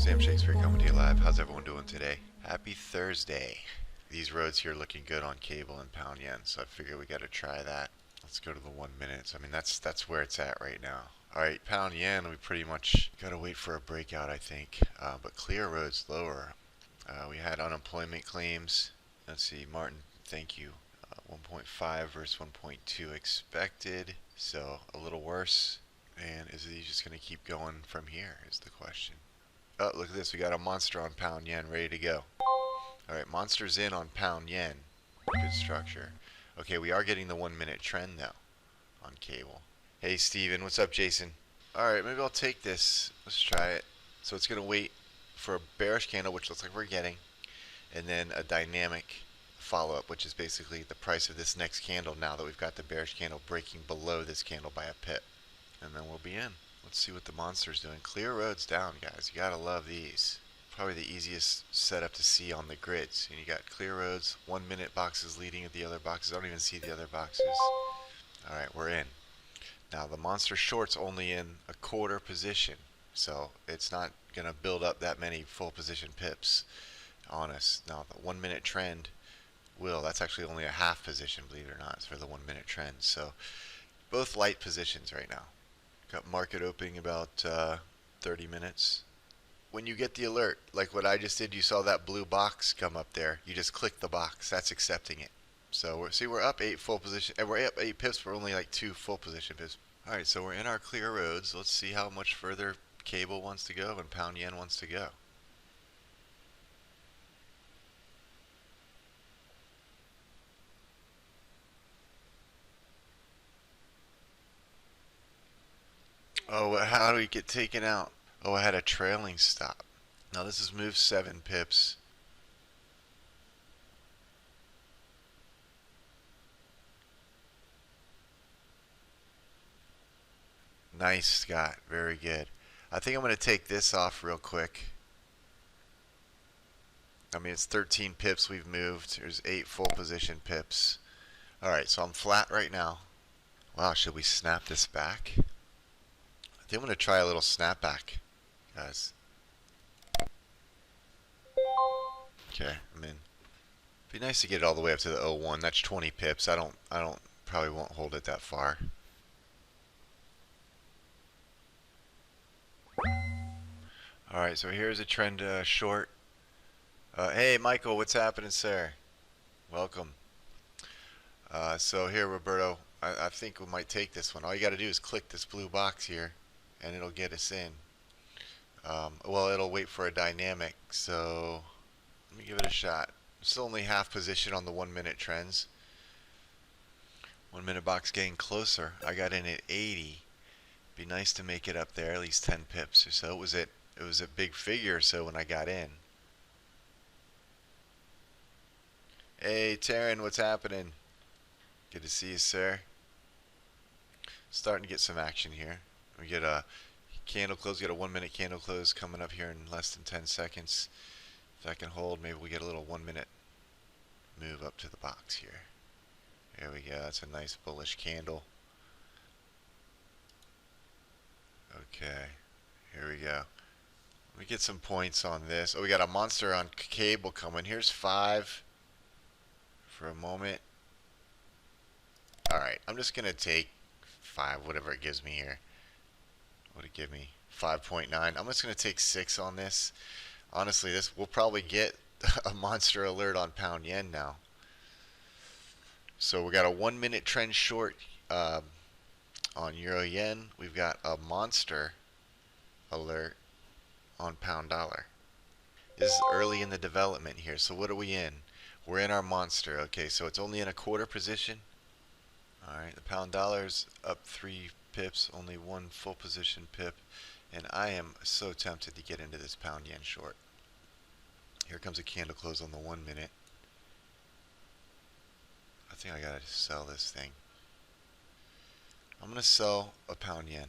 Sam Shakespeare coming to you live. How's everyone doing today? Happy Thursday. These roads here looking good on cable and pound yen, so I figure we got to try that. Let's go to the 1 minute. I mean, that's where it's at right now. All right, pound yen, we pretty much got to wait for a breakout, I think. But clear roads lower. We had unemployment claims. Let's see, Martin, thank you. 1.5 versus 1.2 expected, so a little worse. And is he just going to keep going from here is the question. Oh, look at this. We got a monster on pound yen ready to go. Alright, monster's in on pound yen. Good structure. Okay, we are getting the 1 minute trend though on cable. Hey Steven, what's up Jason? Alright, maybe I'll take this. Let's try it. So it's going to wait for a bearish candle, which looks like we're getting, and then a dynamic follow-up, which is basically the price of this next candle now that we've got the bearish candle breaking below this candle by a pip. And then we'll be in. Let's see what the monster's doing. Clear roads down, guys. You gotta love these. Probably the easiest setup to see on the grids. And you got clear roads, 1 minute boxes leading at the other boxes. I don't even see the other boxes. Alright, we're in. Now the monster short's only in a quarter position, so it's not gonna build up that many full position pips on us. Now the 1 minute trend will. That's actually only a half position, believe it or not, for the 1 minute trend. So both light positions right now. Got market opening about 30 minutes. When you get the alert, like what I just did, you saw that blue box come up there. You just click the box. That's accepting it. So we're up 8 full position, and we're up 8 pips. We're only like 2 full position pips. All right, so we're in our clear roads. Let's see how much further cable wants to go and pound yen wants to go. Oh, how do we get taken out? Oh, I had a trailing stop. Now this has moved 7 pips. Nice, Scott. Very good. I think I'm going to take this off real quick. I mean, it's 13 pips we've moved. There's 8 full position pips. Alright, so I'm flat right now. Wow, should we snap this back? I think I'm going to try a little snapback, guys. Okay, I'm in. Be nice to get it all the way up to the 01. That's 20 pips. I don't probably won't hold it that far. All right, so here's a trend short. Hey, Michael, what's happening, sir? Welcome. So here, Roberto, I think we might take this one. All you got to do is click this blue box here, and it'll get us in. Well, it'll wait for a dynamic, so let me give it a shot. I'm still only half position on the 1 minute trends. 1 minute box getting closer. I got in at 80. Be nice to make it up there, at least 10 pips or so. It was a big figure or so when I got in. Hey, Taryn, what's happening? Good to see you, sir. Starting to get some action here. We get a candle close, get a 1 minute candle close coming up here in less than 10 seconds. If I can hold, maybe we get a little 1 minute move up to the box here. There we go. That's a nice bullish candle. Okay, here we go. Let me get some points on this. Oh, we got a monster on cable coming. Here's 5 for a moment. Alright, I'm just going to take 5, whatever it gives me here. What did it give me? 5.9. I'm just going to take 6 on this. Honestly, this we'll probably get a monster alert on pound yen now. So we got a 1 minute trend short on euro yen. We've got a monster alert on pound dollar. This is early in the development here. So what are we in? We're in our monster. Okay, so it's only in a quarter position. Alright, the pound dollar's up 3 pips, only 1 full position pip, and I am so tempted to get into this pound yen short. Here comes a candle close on the 1 minute. I think I gotta sell this thing. I'm gonna sell a pound yen.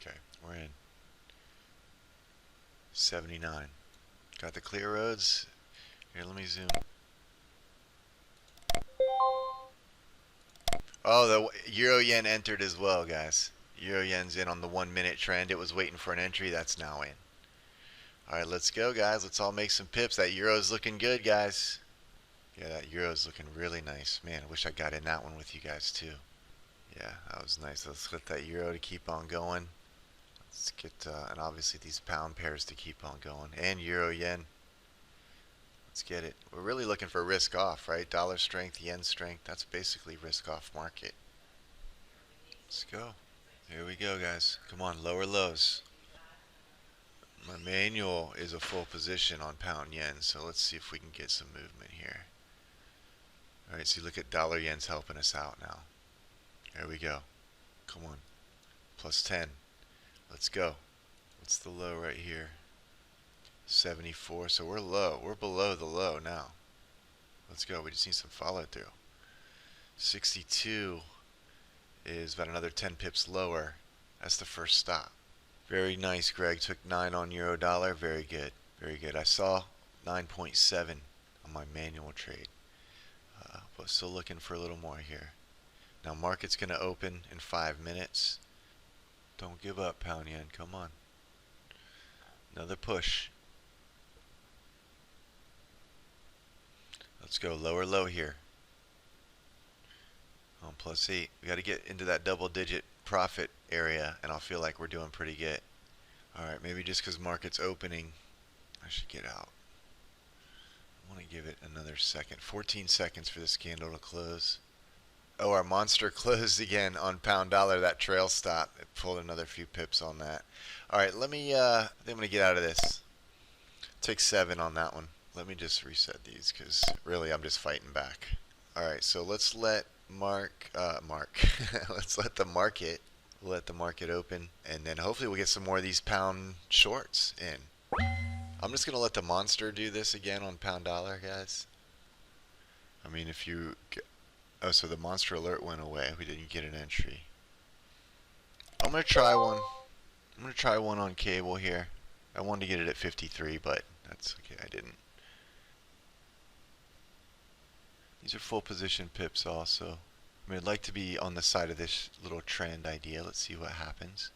Okay, we're in. 79. Got the clear roads. Here, let me zoom. Oh, the euro yen entered as well, guys. Euro yen's in on the 1 minute trend. It was waiting for an entry. That's now in. Alright, let's go, guys. Let's all make some pips. That Euro's looking good, guys. Yeah, that Euro's looking really nice. Man, I wish I got in that one with you guys, too. Yeah, that was nice. Let's get that Euro to keep on going. Let's get, and obviously these pound pairs to keep on going. And Euro yen. Let's get it. We're really looking for risk off, right? Dollar strength, yen strength. That's basically risk off market. Let's go. Here we go, guys. Come on, lower lows. My manual is a full position on pound yen, so let's see if we can get some movement here. Alright, so look at dollar yen's helping us out now. There we go. Come on. Plus 10. Let's go. What's the low right here? 74. So we're low. We're below the low now. Let's go. We just need some follow through. 62 is about another 10 pips lower. That's the first stop. Very nice, Greg. Took 9 on euro dollar. Very good. Very good. I saw 9.7 on my manual trade. But still looking for a little more here. Now market's going to open in 5 minutes. Don't give up, pound yen. Come on. Another push. Let's go lower low here. On plus 8. We got to get into that double digit profit area, and I'll feel like we're doing pretty good. Alright, maybe just because market's opening, I should get out. I want to give it another second. 14 seconds for this candle to close. Oh, our monster closed again on pound dollar. That trail stop. It pulled another few pips on that. Alright, let me, I think I'm going to get out of this. Take 7 on that one. Let me just reset these because really I'm just fighting back. Alright, so let's let let's let the market open, and then hopefully we'll get some more of these pound shorts in. I'm just going to let the monster do this again on pound dollar, guys. I mean, if you... Oh, so the monster alert went away. We didn't get an entry. I'm going to try one. I'm going to try one on cable here. I wanted to get it at 53, but that's okay. I didn't. These are full position pips also. I mean, I'd like to be on the side of this little trend idea. Let's see what happens.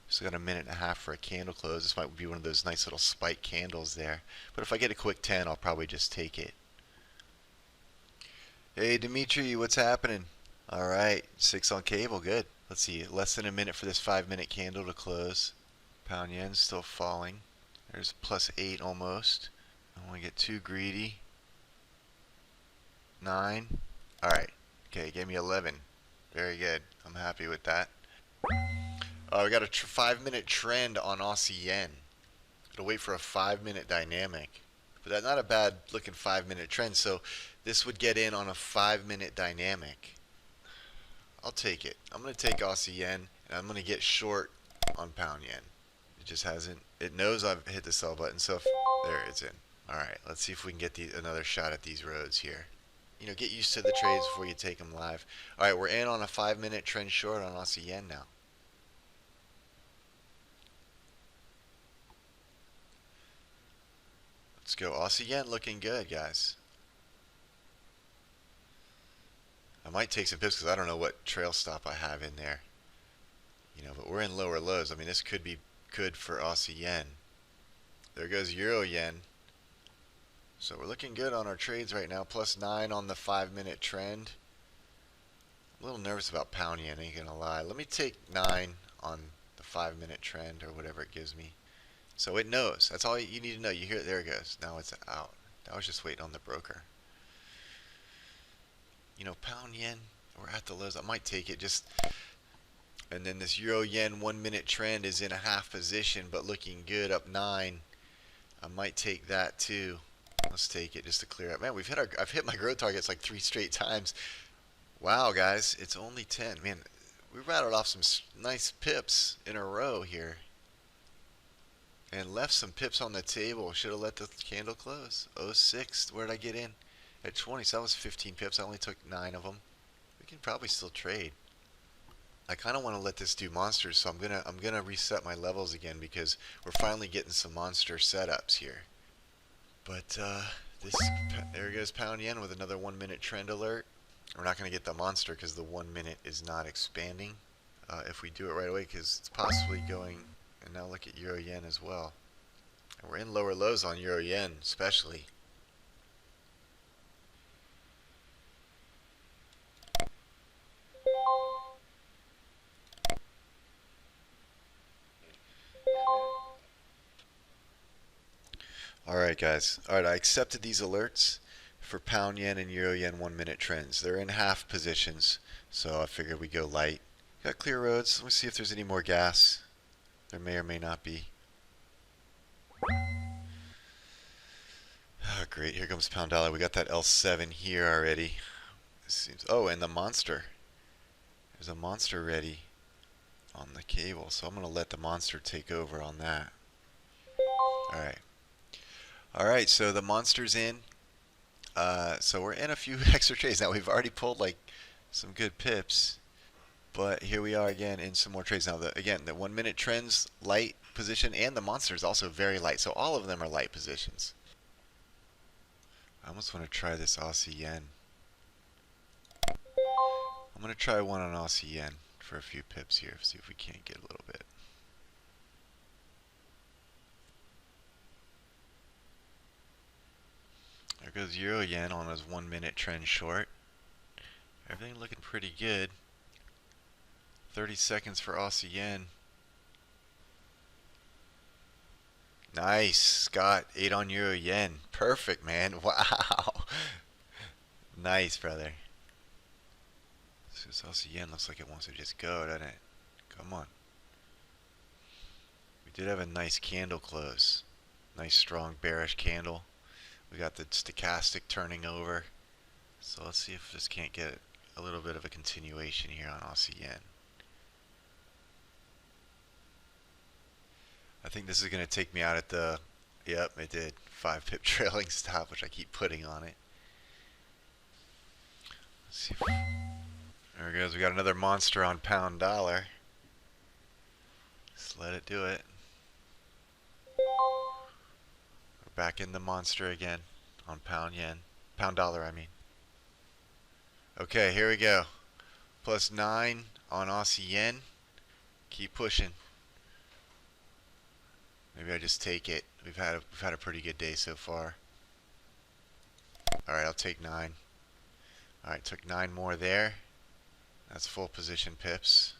Still got a minute and a half for a candle close. This might be one of those nice little spike candles there. But if I get a quick 10, I'll probably just take it. Hey, Dimitri, what's happening? Alright, 6 on cable. Good. Let's see. Less than a minute for this 5-minute candle to close. Pound yen still falling. There's plus 8 almost. I don't want to get too greedy. 9. Alright. Okay, gave me 11. Very good. I'm happy with that. We got a 5-minute trend on Aussie yen. Gotta wait for a 5-minute dynamic. But that's not a bad looking 5-minute trend. So this would get in on a 5-minute dynamic. I'll take it. I'm going to take Aussie yen, and I'm going to get short on pound yen. It just hasn't. It knows I've hit the sell button. So there, it's in. Alright, let's see if we can get another shot at these roads here. You know, get used to the trades before you take them live. Alright, we're in on a 5-minute trend short on Aussie yen now. Let's go. Aussie yen looking good, guys. I might take some pips because I don't know what trail stop I have in there. You know, but we're in lower lows. I mean, this could be good for Aussie yen. There goes Euro yen. So we're looking good on our trades right now. Plus 9 on the 5-minute trend. A little nervous about pound yen, ain't gonna lie. Let me take 9 on the 5-minute trend or whatever it gives me. So it knows. That's all you need to know. You hear it. There it goes. Now it's out. I was just waiting on the broker. You know, pound yen, we're at the lows. I might take it just. And then this Euro yen 1-minute trend is in a half position, but looking good, up 9. I might take that too. Let's take it just to clear up. Man, I've hit my growth targets like 3 straight times. Wow, guys, it's only 10. Man, we rattled off some nice pips in a row here. And left some pips on the table. Should have let the candle close. 06. Where did I get in? At 20. So that was 15 pips. I only took 9 of them. We can probably still trade. I kind of want to let this do monsters, so I'm gonna reset my levels again because we're finally getting some monster setups here. But there goes pound yen with another 1-minute trend alert. We're not going to get the monster because the 1 minute is not expanding. if we do it right away, because it's possibly going. And now look at euro yen as well. And we're in lower lows on euro yen, especially. Alright guys, alright, I accepted these alerts for pound yen and euro yen 1 minute trends. They're in half positions, so I figured we go light. Got clear roads. Let me see if there's any more gas. There may or may not be. Oh, great, here comes pound dollar. We got that L7 here already. Seems, oh, and the monster. There's a monster ready on the cable, so I'm going to let the monster take over on that. Alright. Alright, so the monster's in. So we're in a few extra trades. Now we've already pulled like some good pips. But here we are again in some more trades. Now again, the 1 minute trends light position and the monster is also very light. So all of them are light positions. I almost want to try this Aussie yen. I'm going to try one on Aussie yen for a few pips here. See if we can't get a little bit. There goes euro yen on his 1 minute trend short. Everything looking pretty good. 30 seconds for Aussie yen. Nice, Scott. 8 on euro yen. Perfect, man. Wow. Nice, brother. This Aussie yen looks like it wants to just go, doesn't it? Come on. We did have a nice candle close. Nice strong bearish candle. We got the stochastic turning over. So let's see if this can't get a little bit of a continuation here on Aussie yen. I think this is going to take me out at the, yep, it did, 5 pip trailing stop, which I keep putting on it. Let's see if, there it goes. We got another monster on pound dollar. Just let it do it. We're back in the monster again on pound yen. Pound dollar, I mean. Okay, here we go. +9 on Aussie yen. Keep pushing. Maybe I just take it. We've had a pretty good day so far. Alright, I'll take 9. Alright, took 9 more there. That's full position pips.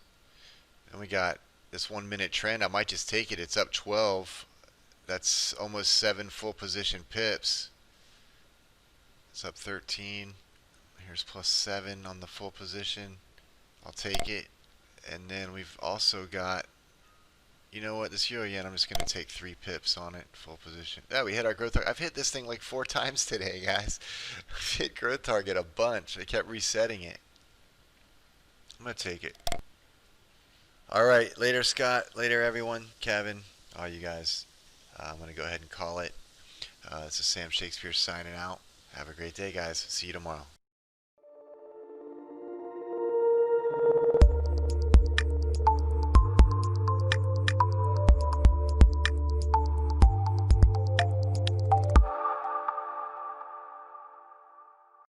Then we got this 1 minute trend. I might just take it. It's up 12. That's almost 7 full position pips. It's up 13. Here's +7 on the full position. I'll take it. And then we've also got, you know what, this euro yen, I'm just going to take 3 pips on it, full position. Yeah, we hit our growth target. I've hit this thing like 4 times today, guys. I've hit growth target a bunch. I kept resetting it. I'm going to take it. Alright, later Scott, later everyone, Kevin, all you guys. I'm going to go ahead and call it. This is Sam Shakespeare signing out. Have a great day, guys. See you tomorrow.